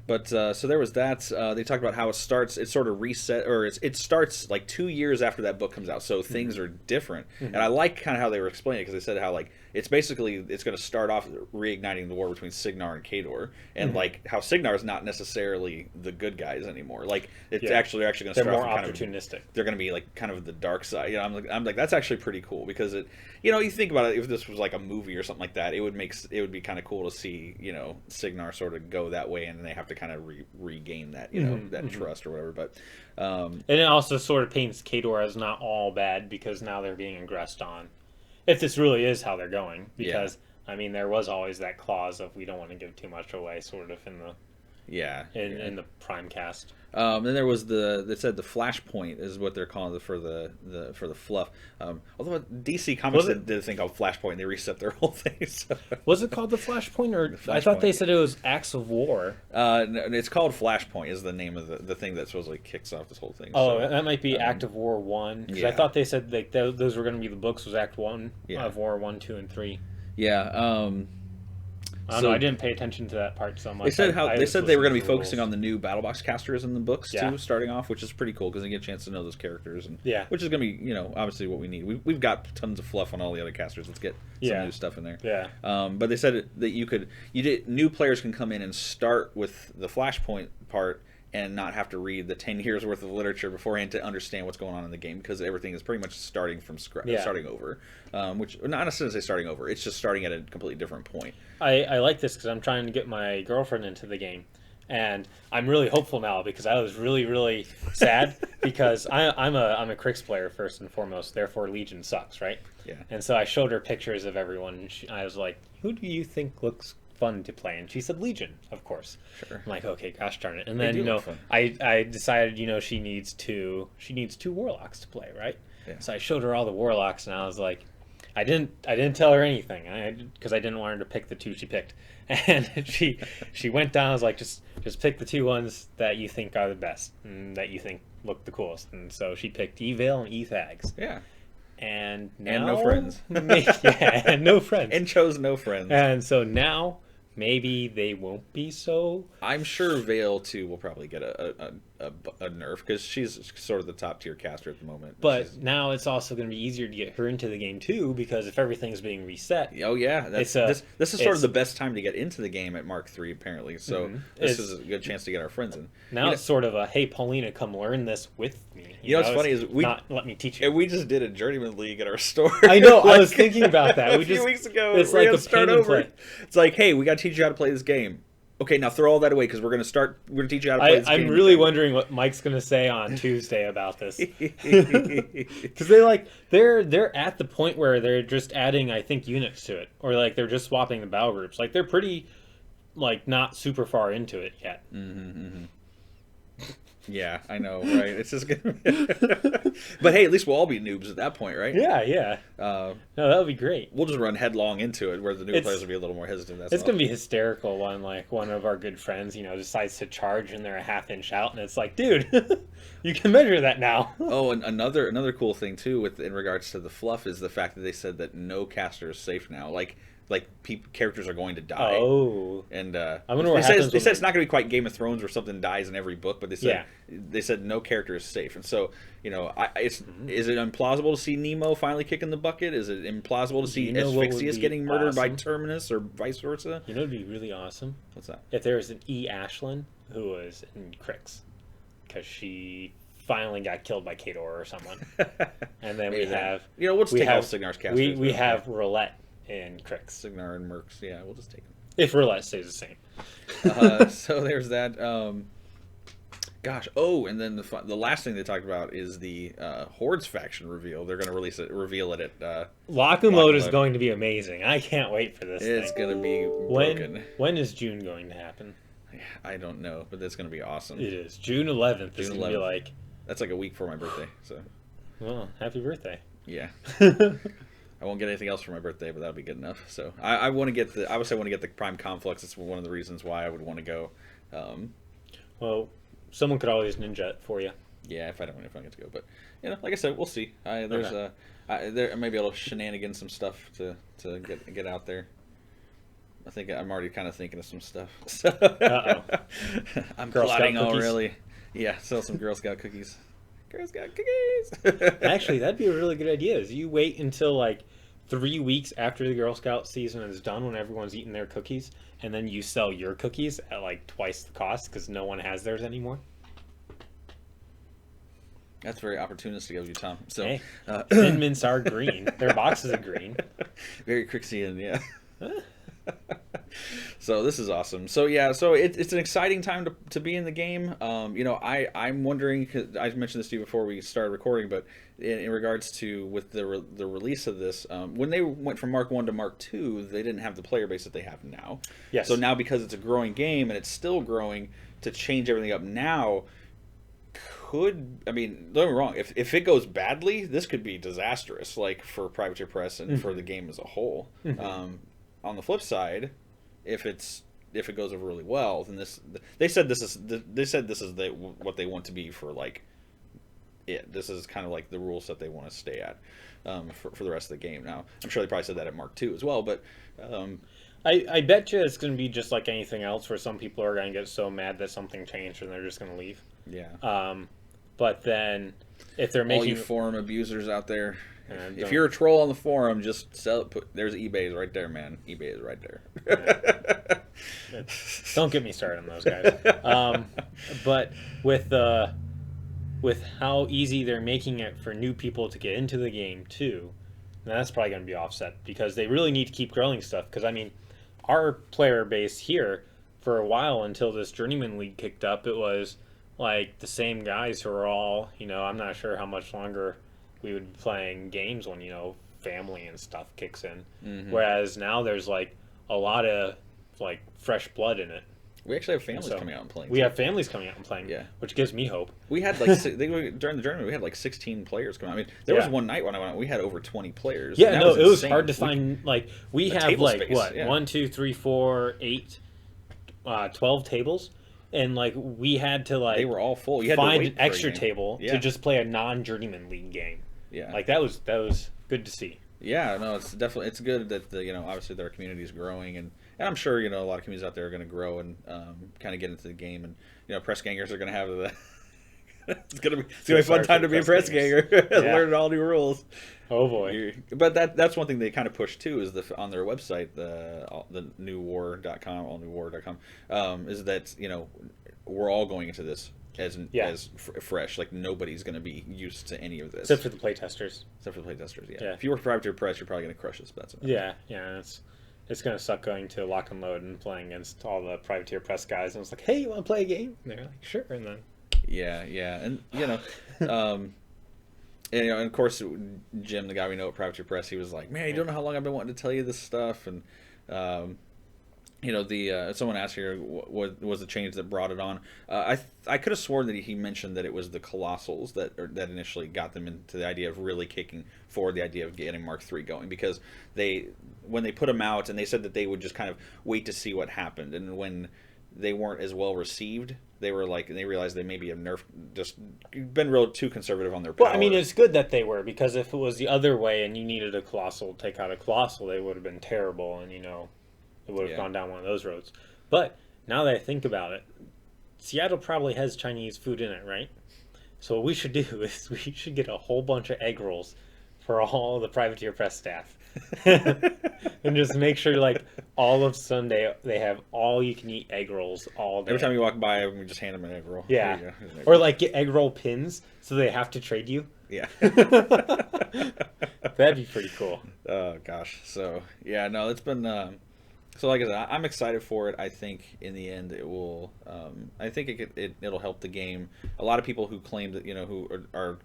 But so there was that. They talked about how it starts. It sort of reset, or it starts 2 years after that book comes out. So things are different, and I like kind of how they were explaining it because they said how it's going to start off reigniting the war between Signar and Khador, and how Signar is not necessarily the good guys anymore. They're actually going to start more off opportunistic. They're going to be kind of the dark side. I'm like that's actually pretty cool because you think about it, if this was like a movie or something like that, it would be kind of cool to see Signar sort of go that way, and they have to kind of regain that that trust or whatever. But and it also sort of paints Khador as not all bad because now they're being aggressed on. If this really is how they're going, because there was always that clause of we don't want to give too much away, sort of in the in the prime cast. Then there was they said the Flashpoint is what they're calling it for the fluff. Although DC Comics did a thing called Flashpoint, and they reset their whole thing. So. Was it called the Flashpoint, or I thought they said it was Acts of War? No, it's called Flashpoint. Is the name of the thing that supposedly kicks off this whole thing. Oh, so, that might be Act of War 1. Because I thought they said those were going to be the books. Was Act 1 of War 1, 2, and 3? Yeah. I don't know. I didn't pay attention to that part so much. They said they were going to be focusing on the new battle box casters in the books too, starting off, which is pretty cool because they get a chance to know those characters, and which is going to be obviously what we need. We've got tons of fluff on all the other casters. Let's get some new stuff in there. Yeah. But they said that new players can come in and start with the Flashpoint part and not have to read the 10 years worth of literature beforehand to understand what's going on in the game because everything is pretty much starting from scratch, starting over. Which not necessarily say starting over; it's just starting at a completely different point. I like this because I'm trying to get my girlfriend into the game, and I'm really hopeful now because I was really, really sad because I'm a Crix player first and foremost. Therefore, Legion sucks, right? Yeah. And so I showed her pictures of everyone, and I was like, "Who do you think looks fun to play?" And she said Legion, of course. Sure. I'm like, okay, gosh darn it. And then I decided she needs two warlocks to play, right? Yeah. So I showed her all the warlocks, and I was like, I didn't tell her anything because I didn't want her to pick the two she picked. And she went down. I was like, just pick the two ones that you think are the best and that you think look the coolest. And so she picked Evil and Ethags. Yeah. And now and no friends. and no friends. And chose no friends. And so now maybe they won't be so. I'm sure Vale too will probably get a nerf because she's sort of the top tier caster at the moment. But now it's also going to be easier to get her into the game too because if everything's being reset. Oh yeah, this is sort of the best time to get into the game at Mark III apparently. So this is a good chance to get our friends in. Now it's sort of a hey Paulina, come learn this with me. What's funny is let me teach you. We just did a journeyman league at our store. I know. I was thinking about that. A few weeks ago. It's like a start over. It's like, hey, we got to teach you how to play this game. Okay, now throw all that away because we're going to teach you how to play this game. I'm really wondering what Mike's going to say on Tuesday about this. Because they're at the point where they're just adding, I think, units to it. Or they're just swapping the battle groups. They're pretty, not super far into it yet. Yeah, I know, right? It's just gonna be... But hey, at least we'll all be noobs at that point, right? Yeah. No, that would be great. We'll just run headlong into it, where the new players will be a little more hesitant. It's gonna be hysterical when one of our good friends, decides to charge and they're a half-inch out, and it's like, dude, you can measure that now. Oh, and another cool thing too, in regards to the fluff, is the fact that they said that no caster is safe now. like characters are going to die. Oh, And I wonder what happens. they said it's not going to be quite Game of Thrones where something dies in every book, but Yeah. they said no character is safe. And so, you know, is it implausible to see Nemo finally kicking the bucket? Is it implausible to see You know what would Asphyxious be getting murdered by awesome? Terminus or vice versa? You know, it'd be really awesome What's that? if there was an E. Ashlyn who was in Crix, because she finally got killed by Kador or someone. And then we Maybe that. have, You know, we'll just we take all have Signar's cast. we have Roulette in Crix. Signar and Mercs. Yeah, we'll just take them. If Roulette stays the same. So there's that. Gosh. Oh, and then the last thing they talked about is the Hordes faction reveal. They're going to reveal it at. Lock and Load is going to be amazing. I can't wait for this It's thing. going to be broken. When is June going to happen? I don't know, but it's going to be awesome. It is. June 11th is June going to be 11th. like, That's like a week before my birthday. So well, happy birthday. yeah. I won't get anything else for my birthday, but that'll be good enough. So I want to get the. Obviously, I want to get the Prime Conflux. It's one of the reasons why I would want to go. Well, someone could always ninja it for you. Yeah, if I get to go, but you know, like I said, we'll see. There's Okay. there maybe I'll shenanigan some stuff to get out there. I think I'm already kind of thinking of some stuff. So I'm Girl Scout plotting cookies? already. Yeah, sell some Girl Scout cookies. Girl Scout cookies. Actually, that'd be a really good idea. Is you wait until like 3 weeks after the Girl Scout season is done, when everyone's eating their cookies, and then you sell your cookies at like twice the cost because no one has theirs anymore. That's very opportunistic of you, Tom. So, Hey, Thin Mints are green. Their boxes are green. very Crixian, yeah. So this is awesome. So yeah, so it's an exciting time to be in the game. You know, I'm wondering, 'cause I mentioned this to you before we started recording, but in regards to with the release of this, when they went from Mark 1 to Mark 2, they didn't have the player base that they have now. Yes. So now, because it's a growing game and it's still growing, to change everything up now I mean, don't get me wrong, if it goes badly, this could be disastrous, like for Privateer Press and for the game as a whole. On the flip side, if it goes over really well, then they said this is what they want to be for like it. This is kind of like the rules that they want to stay at for the rest of the game. Now, I'm sure they probably said that at Mark 2 as well, but I bet you it's going to be just like anything else, where some people are going to get so mad that something changed and they're just going to leave. yeah. But then, if they're All making you forum abusers out there, if don't- you're a troll on the forum, just sell it. There's eBay right there, man. eBay is right there. don't get me started on those guys. But with how easy they're making it for new people to get into the game too, that's probably going to be offset, because they really need to keep growing stuff. Because I mean, our player base here, for a while until this Journeyman League kicked up, it was like the same guys who are all, you know, I'm not sure how much longer we would be playing games when, you know, family and stuff kicks in. Whereas now there's like a lot of like fresh blood in it. We actually have families So, coming out and playing. We too. have families coming out and playing, Yeah. which gives me hope. We had like during the tournament, we had like 16 players come out. I mean, there was Yeah. one night when I went out, we had over 20 players. Yeah, and that no, it was insane. hard to find. Like we have table like space, what yeah. 1, 2, 3, 4, 8, 12 tables, and like we had to like They were all full. You had to find wait an for a extra game. table Yeah. to just play a non-Journeyman League game. Yeah, Like that was good to see. yeah, no, it's definitely good that you know, obviously their community is growing, and I'm sure, you know, a lot of communities out there are going to grow and kind of get into the game, and you know, press gangers are going to have the. It's gonna be a fun time to be a press ganger, learning all new rules. Oh boy. But that's one thing they kind of push too, is on their website, the newwar.com, allnewwar.com, is that, you know, we're all going into this as fresh. Like nobody's going to be used to any of this Except for the playtesters. except for the playtesters. Yeah. If you work for Privateer Press, you're probably going to crush this. But that's enough. Yeah. It's gonna suck going to Lock and Load and playing against all the Privateer Press guys, and it's like, hey, you want to play a game? And they're like, sure, and then. Yeah, and you know, and, you know, and of course, Jim, the guy we know at Privateer Press, he was like, "Man, you don't know how long I've been wanting to tell you this stuff." And you know, someone asked here what was the change that brought it on. I could have sworn that he mentioned that it was the Colossals that initially got them into the idea of really kicking forward the idea of getting Mark III going, because when they put them out and they said that they would just kind of wait to see what happened, and when they weren't as well received. They were like, and they realized they maybe have just been real too conservative on their power. Well, I mean, it's good that they were, because if it was the other way and you needed a Colossal to take out a Colossal, they would have been terrible, and it would have gone down one of those roads. But now that I think about it, Seattle probably has Chinese food in it, right? So what we should do is we should get a whole bunch of egg rolls for all the Privateer Press staff. And just make sure, like, all of Sunday they have all you can eat egg rolls all day. Every time you walk by, we just hand them an egg roll. Yeah. There you go. Or like get egg roll pins so they have to trade you. Yeah. That'd be pretty cool. Oh gosh. So yeah, no, it's been so like I said, I'm excited for it. I think in the end it will I think it'll help the game. A lot of people who claim that, who are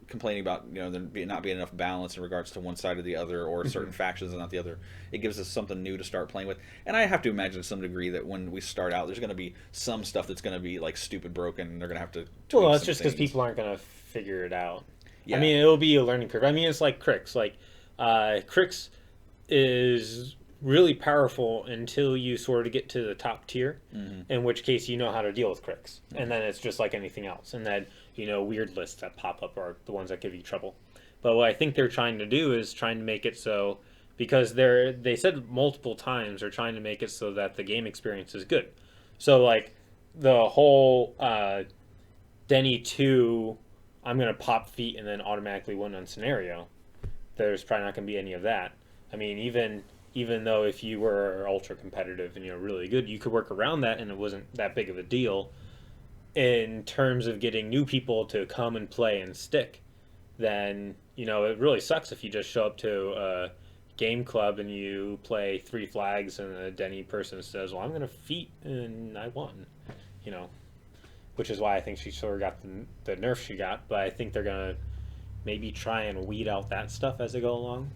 complaining about there not being enough balance in regards to one side or the other, or certain factions and not the other, it gives us something new to start playing with. And I have to imagine to some degree that when we start out, there's going to be some stuff that's going to be like stupid broken, and they're going to have to tweak Well, that's some just because things. people aren't going to figure it out. Yeah. I mean, it'll be a learning curve. I mean, it's like Crix. Like, Crix is really powerful until you sort of get to the top tier, in which case you know how to deal with Crix. And then it's just like anything else. And then, weird lists that pop up are the ones that give you trouble. But what I think they're trying to do is trying to make it so, because they said multiple times they're trying to make it so that the game experience is good. So, like, the whole Denny 2, I'm going to pop feet and then automatically win on scenario, there's probably not going to be any of that. I mean, even though if you were ultra competitive and really good, you could work around that and it wasn't that big of a deal in terms of getting new people to come and play and stick. Then, it really sucks if you just show up to a game club and you play 3 flags and a Denny person says, well, I'm going to feat and I won, which is why I think she sort of got the nerf she got. But I think they're going to maybe try and weed out that stuff as they go along.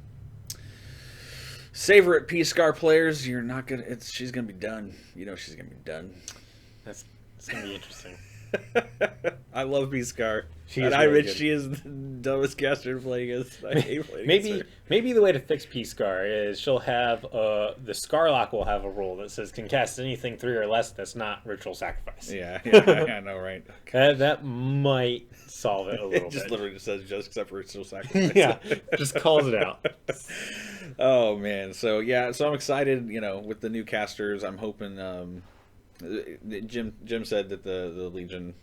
Savor it, P-Scar players. She's gonna be done. She's gonna be done. It's gonna be interesting. I love P-Scar. She And is I really admit good. she is the dumbest caster playing against. I hate playing against her. Maybe the way to fix P-Scar is she'll have the Scarlock will have a rule that says can cast anything 3 or less that's not ritual sacrifice. Yeah, I know, right? That might solve it a little It just bit. literally just says just except for ritual sacrifice. Yeah, just calls it out. Oh man, so I'm excited. With the new casters, I'm hoping. Jim said that the Legion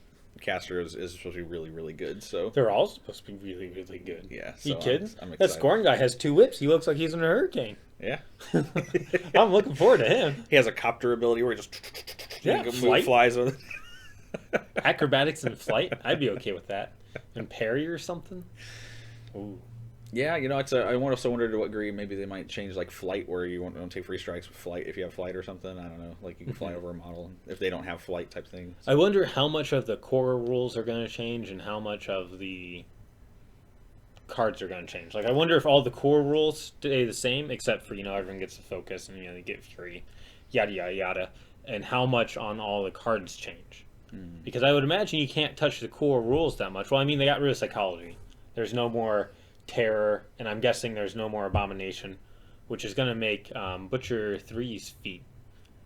caster is supposed to be really, really good. So They're all supposed to be really, really good. yeah, You so kidding? I'm That excited. scoring guy has 2 whips. He looks like he's in a hurricane. Yeah, I'm looking forward to him. he has a copter ability where he just flight. flies with it. Acrobatics and flight. I'd be okay with that. And parry or something. Ooh. Yeah, I also wondered to what degree maybe they might change like flight, where you don't take free strikes with flight if you have flight or something. I don't know, like you can fly over a model if they don't have flight type thing. I wonder how much of the core rules are going to change and how much of the cards are going to change. Like, I wonder if all the core rules stay the same, except for, everyone gets the focus and, they get fury, yada, yada, yada, and how much on all the cards change. Because I would imagine you can't touch the core rules that much. Well, I mean, they got rid of psychology. There's no more terror, and I'm guessing there's no more abomination, which is going to make Butcher 3's feat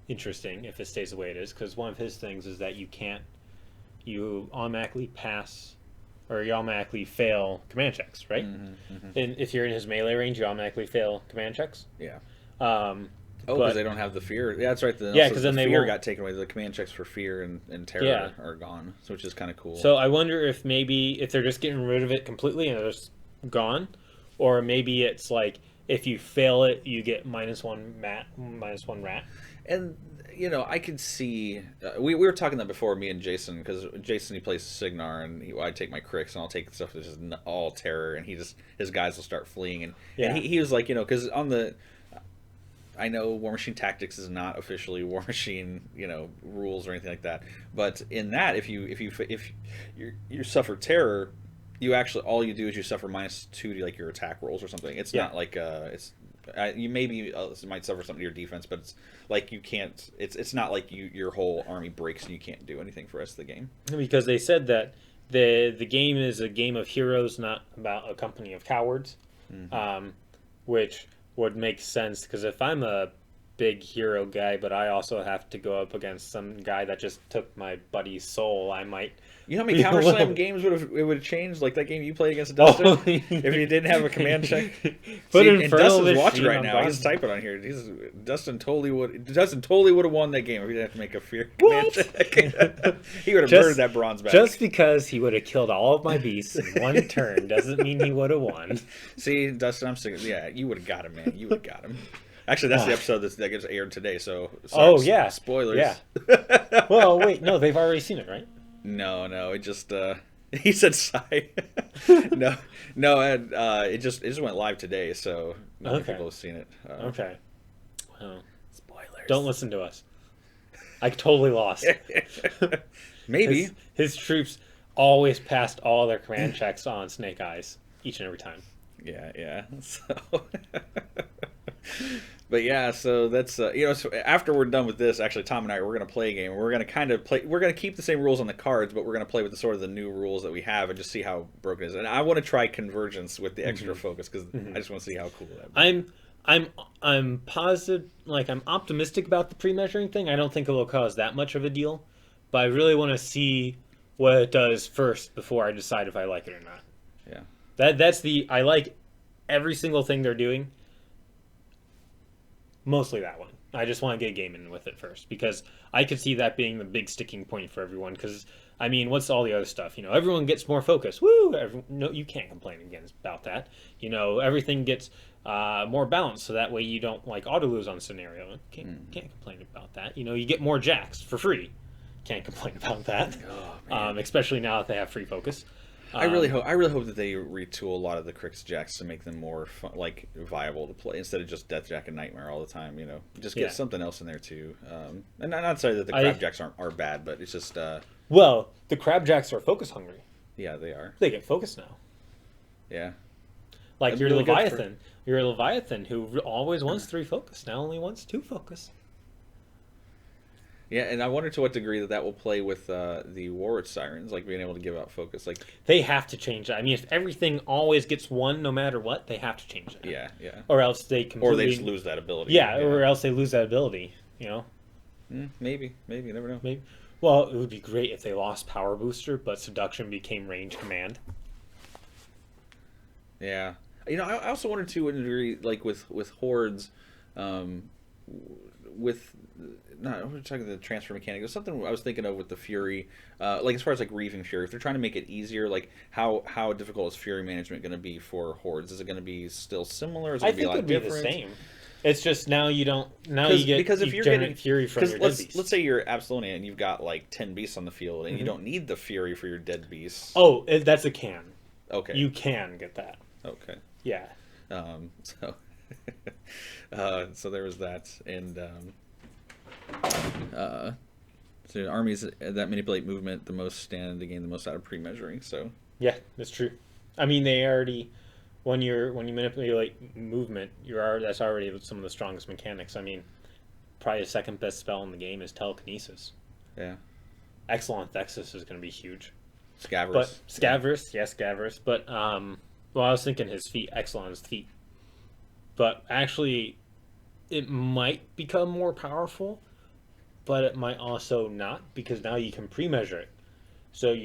interesting if it stays the way it is, because one of his things is that you automatically pass or you automatically fail command checks, right? And if you're in his melee range, you automatically fail command checks. Yeah. But because they don't have the fear. Yeah, that's right. Yeah, 'cause then the they fear won't- got taken away. The command checks for fear and terror Yeah. are gone, so which is kind of cool. So I wonder if maybe if they're just getting rid of it completely and it's gone, or maybe it's like if you fail it, you get -1 rat. And I could see we were talking that before, me and Jason, because Jason, he plays Signar, and I take my Crix and I'll take stuff that's just all terror, and his guys will start fleeing, and he was like, because on the. I know War Machine Tactics is not officially War Machine, rules or anything like that. But in that, if you suffer terror, you actually all you do is you suffer -2 to like your attack rolls or something. It's not like you maybe might suffer something to your defense, but it's like you can't. It's not like your whole army breaks and you can't do anything for the rest of the game. Because they said that the game is a game of heroes, not about a company of cowards, which would make sense, because if I'm a big hero guy, but I also have to go up against some guy that just took my buddy's soul, I might. You know how many be a Counter little- Slam games would have changed? Like that game you played against Dustin? Oh, If you didn't have a command check? Put See, in and front of Dustin's the watching machine, right I'm now. gone. He's typing on here. Dustin totally would have won that game if he didn't have to make a fear command check. He would have Just- murdered that bronze back. Just because he would have killed all of my beasts in one turn doesn't mean he would have won. See, Dustin, I'm sick. Yeah, you would have got him, man. You would have got him. Actually, that's the episode that gets aired today. So, Oh, yeah. spoilers. Yeah. Well, wait, no, they've already seen it, right? No, it just he said sigh. no, and it just went live today, so not many Okay. people have seen it. Okay. Well, Spoilers. don't listen to us. I totally lost. Maybe. His troops always passed all their command checks on Snake Eyes each and every time. Yeah. So, but yeah, so that's so after we're done with this, actually, Tom and I we're gonna play a game. We're gonna kind of play. We're gonna keep the same rules on the cards, but we're gonna play with the sort of the new rules that we have and just see how broken it is. And I want to try convergence with the extra focus because I just want to see how cool that. I'm positive, like I'm optimistic about the pre-measuring thing. I don't think it will cause that much of a deal, but I really want to see what it does first before I decide if I like it or not. Yeah. That's I like every single thing they're doing. Mostly that one. I just want to get a game in with it first because I could see that being the big sticking point for everyone. Because I mean, what's all the other stuff? Everyone gets more focus. Woo! No, you can't complain about that. Everything gets more balanced, so that way you don't like auto lose on scenario. Can't complain about that. You get more jacks for free. Can't complain about that. Oh, man. Especially now that they have free focus. I really hope that they retool a lot of the Crix Jacks to make them more fun, like viable to play instead of just Death Jack and Nightmare all the time. Just get something else in there too. And I'm not saying that the Crab Jacks are bad, but it's just well, the Crab Jacks are focus hungry. yeah, they are. They get focus now. Yeah. Like That'd your be really good Leviathan. Your Leviathan who always wants 3 focus, now only wants 2 focus. Yeah, and I wonder to what degree that will play with the Warwitch Sirens, like being able to give out focus. Like, They have to change that. I mean, if everything always gets 1 no matter what, they have to change that. yeah. Or else they completely... Or they just lose that ability. Yeah, or else they lose that ability, Maybe. You never know. Maybe. Well, it would be great if they lost Power Booster, but Seduction became Range Command. Yeah. I also wonder too, in a degree, like with hordes, with we're talking the transfer mechanic. There's something I was thinking of with the Fury, like as far as like Reaving Fury. If they're trying to make it easier, like how difficult is Fury management going to be for hordes? Is it going to be still similar? Is it I going to be a think it lot would be different? the same. It's just now you don't. Now you get because if you you're generate getting Fury from your dead let's beasts. say you're Absalonia and you've got like 10 beasts on the field and you don't need the Fury for your dead beasts. Oh, that's a can. Okay. You can get that. Okay. Yeah. So so there was that, and so armies that manipulate movement the most stand to gain the most out of pre-measuring. So Yeah, that's true. I mean, they already when you manipulate movement, that's already some of the strongest mechanics. I mean, probably the second best spell in the game is telekinesis. yeah, Exelon Thexus is going to be huge. Scaverous. But Scaverous, yes, Scaverous. But well, I was thinking his feet, Exelon's feet. But actually, it might become more powerful, but it might also not because now you can pre-measure it. So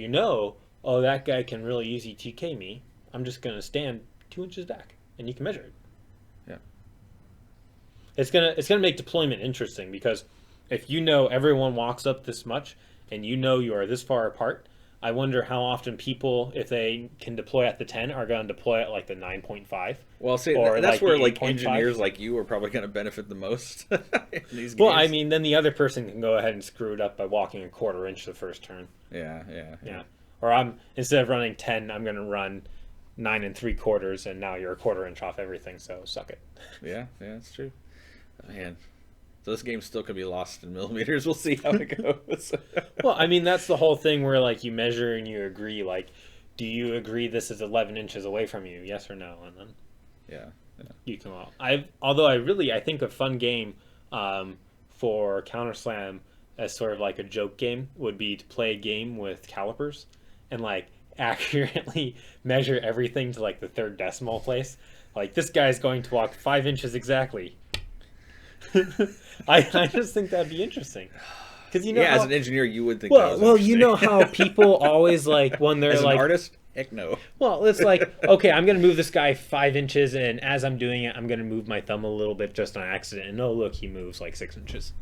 oh, that guy can really easy TK me. I'm just gonna stand 2 inches back, and you can measure it. Yeah. It's gonna make deployment interesting because if everyone walks up this much, and you are this far apart. I wonder how often people, if they can deploy at the 10, are going to deploy at like the 9.5. Well, see, or that's like where the like 8.5. engineers like you are probably going to benefit the most in these Well, games. I mean, then the other person can go ahead and screw it up by walking a 1/4 inch the first turn. Yeah. Yeah. Or instead of running 10, I'm going to run 9 3/4, and now you're a 1/4 inch off everything. So suck it. Yeah, that's true. Man, so this game still could be lost in millimeters. We'll see how it goes. Well, I mean, that's the whole thing where like you measure and you agree. Like, do you agree this is 11 inches away from you? Yes or no? And then yeah. you come out. Although I think a fun game for Counter Slam as sort of like a joke game would be to play a game with calipers and like accurately measure everything to like the 3rd decimal place. Like this guy's going to walk 5 inches exactly. I just think that'd be interesting. Because you know, Yeah, as how, an engineer, you would think that was well, you interesting. know how people always like when they're As an like, artist, heck no. well, it's like, okay, I'm gonna move this guy 5 inches, and as I'm doing it, I'm gonna move my thumb a little bit just on accident, and oh look, he moves like 6 inches.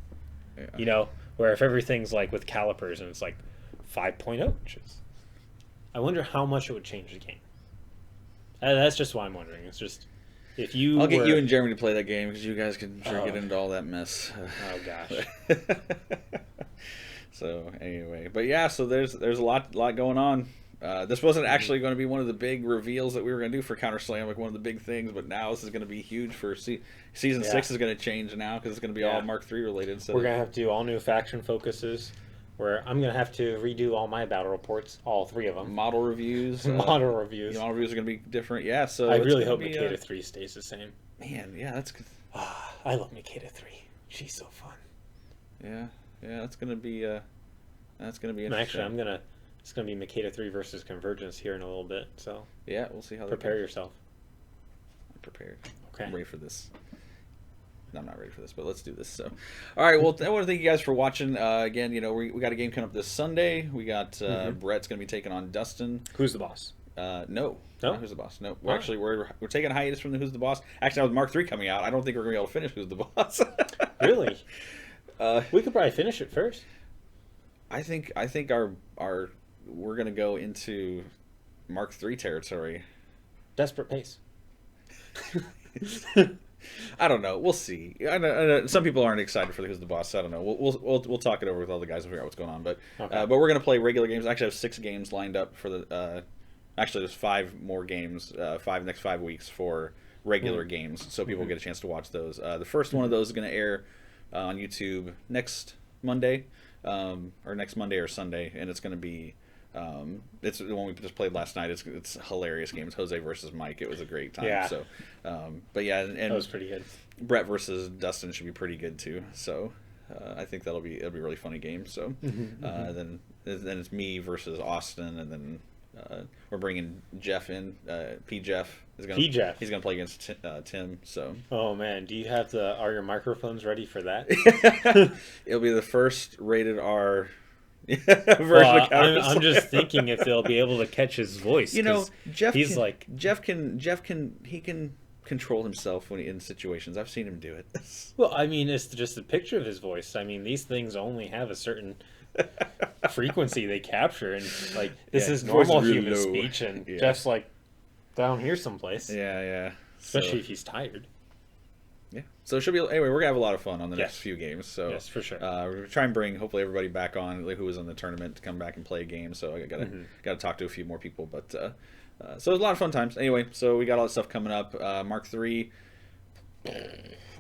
Yeah. You know, where if everything's like with calipers and it's like 5.0 inches, I wonder how much it would change the game. That's just what I'm wondering. It's just if you I'll get were- you and Jeremy to play that game because you guys can sure get Oh. into all that mess. Oh gosh. So anyway, but yeah, so there's a lot going on. This wasn't actually going to be one of the big reveals that we were going to do for Counter Slam, like one of the big things, but now this is going to be huge for season Yeah. 6 is going to change now because it's going to be all Yeah. Mark III related. So We're gonna have to do all new faction focuses. Where I'm gonna have to redo all my battle reports, all 3 of them. model reviews, Model reviews. model reviews are going to be different. Yeah, so I it's really gonna hope be, Makeda 3 stays the same. Man, yeah, that's good. I love Makeda 3. She's so fun. Yeah, that's going to be And interesting. actually, it's gonna be Makeda 3 versus Convergence here in a little bit. So Yeah, we'll see how that prepare goes. yourself. I'm prepared. Okay. I'm ready for this. No, I'm not ready for this, but let's do this. So, all right. Well, I want to thank you guys for watching. Again, you know, we got a game coming up this Sunday. We got Brett's going to be taking on Dustin. Who's the boss? No, No? not Who's the Boss? No, we're Oh. actually we're taking a hiatus from the Who's the Boss. Actually, with Mark III coming out, I don't think we're going to be able to finish Who's the Boss. Really? Uh, We could probably finish it first. I think our we're going to go into Mark III territory. Desperate pace. I don't know. We'll see. I know some people aren't excited for the Who's the Boss. So I don't know. We'll talk it over with all the guys and figure out what's going on. But Okay. but we're gonna play regular games. I actually have 6 games lined up for the. Actually, there's 5 more games. Next 5 weeks for regular games, so people get a chance to watch those. The first one of those is gonna air on YouTube next Monday, or next Monday or Sunday, and it's gonna be. It's the one we just played last night. It's a hilarious game. It's Jose versus Mike. It was a great time. Yeah. So, but yeah, and That was pretty good. Brett versus Dustin should be pretty good too. So, I think it'll be a really funny game. So, then it's me versus Austin, and then we're bringing Jeff in. P. Jeff is gonna. P. Jeff. He's gonna play against Tim. So Oh man, do you have are your microphones ready for that? it'll be the first rated R. version Well, of Counter I'm just Slam. thinking if they'll be able to catch his voice. You know, 'cause Jeff. he's like, Jeff can control himself when in situations. I've seen him do it. well, I mean, it's just a picture of his voice. I mean, these things only have a certain frequency they capture, and like this Yeah, is his voice is normal really human low. speech, and Yeah. Jeff's like down here someplace, Yeah. especially So, if he's tired. yeah. So it should be anyway. We're gonna have a lot of fun on the next Yes. few games. So Yes, for sure. We're gonna try and bring hopefully everybody back on who was in the tournament to come back and play a game. So I gotta talk to a few more people. But so it was a lot of fun times. Anyway, so we got all that stuff coming up. Mark III.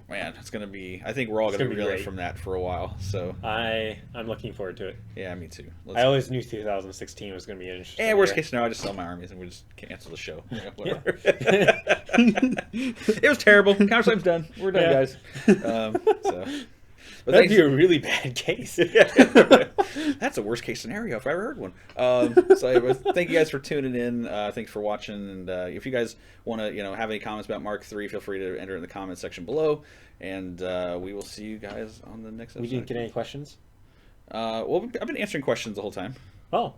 Man, it's gonna be. I think we're all It's gonna gonna be be reeling great. from that for a while. So I'm looking forward to it. yeah, me too. I always knew 2016 was going to be an interesting. And worst year. case scenario, I just sell my armies and we just cancel the show. You know, Yeah. whatever. It was terrible. Counter Slam's done. We're done, Yeah. guys. So, but That'd thanks- be a really bad case. That's a worst case scenario if I ever heard one. So anyway, thank you guys for tuning in. Thanks for watching. And if you guys want to, have any comments about Mark III, feel free to enter in the comments section below. And we will see you guys on the next episode. We didn't get any questions. Well, I've been answering questions the whole time. Oh,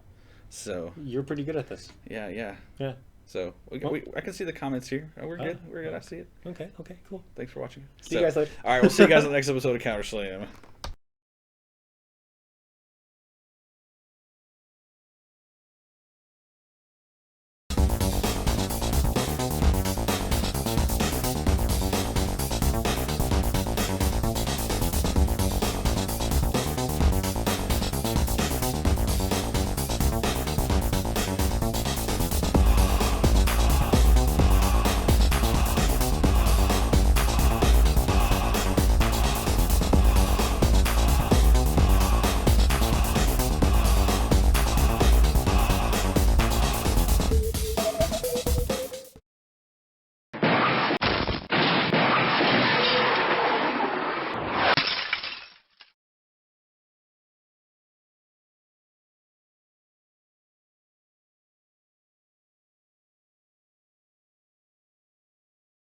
So you're pretty good at this. yeah. Yeah. So I can see the comments here. Oh, we're good. We're good. I see it. Okay. Cool. Thanks for watching. See you guys later. All right, we'll see you guys on the next episode of Counter Slam.